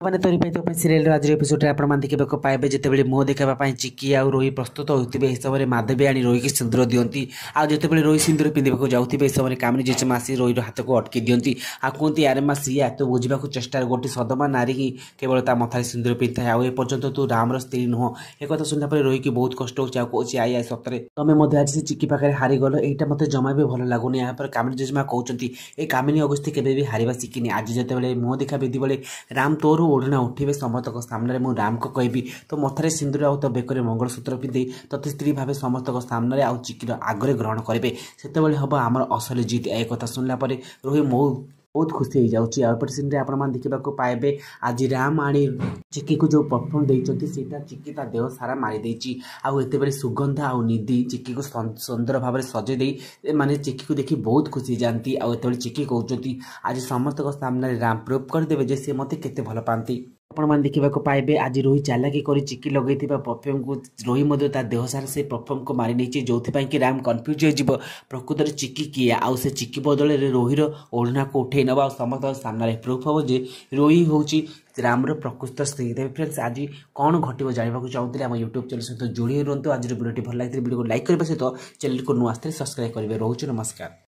मैंने तो रिपेट सीरियल आज एपिसोड आप देखा पाइबे जिते मुह देखा चिकी आ रोही प्रस्तुत होते हैं समय माधवी आनी रोही की सिंदूर दिखती आते रोही सिंदूर पिंधा जाऊे समय कामिनी जेचेमा आसी रोही हाथ को अटकी दिखती कहती आरे माँ सी एत बुझा चेष्टा गोटे सदमा नारी ही केवल मथार सिंदूर पिंधा है आपर्यंत तू राम स्त्री नुह एक सुनला रोही की बहुत कष्ट होची आई आई सतरे तुम्हें आज से चिकी पाखे हारीगल यहाँ मत जमा भी भल लगुनि यहाँ कामिनी जेचेमा कहते ये कामिनी अगस्ती केवे भी हारिबा शिखिनी आज जिते मुह देखा विधि बेले राम तोर ओढ़ना उठे समस्त सामने मुझे राम को कहबी तो मथारे सिंदूर आउ तो बेकर मंगलसूत्र पिंधे तोते स्त्री भाव समस्त सामने आउ चिकीर आगे ग्रहण करेंगे से हम आम असल जीत एक कथा शुणला रोही बहुत खुशी हो जाऊँगी आपटे सीन आप देखा पाइबे आज राम आनी चिकी को जो परफ्यूम देते चिकी ता देह सारा मारिदे आते सुगंधा आउ निधि चिकी को सुंदर भाव में सजे माने चिकी को देखी बहुत खुशी जाती आते चिकी कहते आज समस्त सामने राम प्रूव करदे सी मत के भल पाती आपने देखा पाइबे आज रोही चालाकी कर चिकी लगे परफ्यूम को रोही देह सारा से परफ्यूम को मारी नहीं जो कि राम कन्फ्यूज हो प्रकृत में चिकी किए आउ से चिकी बदल रोहीर ओढ़ना को उठे नवा समस्त सामने प्रूफ हम जे रोही हूँ रामर प्रकृत स्त्री तेज फ्रेंड्स आज कौन घटो जानवा चाहूँगी आम यूट्यूब चैनल सहित जोड़ी रुहतु आज वीडियो भल लगे वीडियो को लाइक करने सहित चैनल को नुआ सब्सक्राइब करेंगे रोच नमस्कार।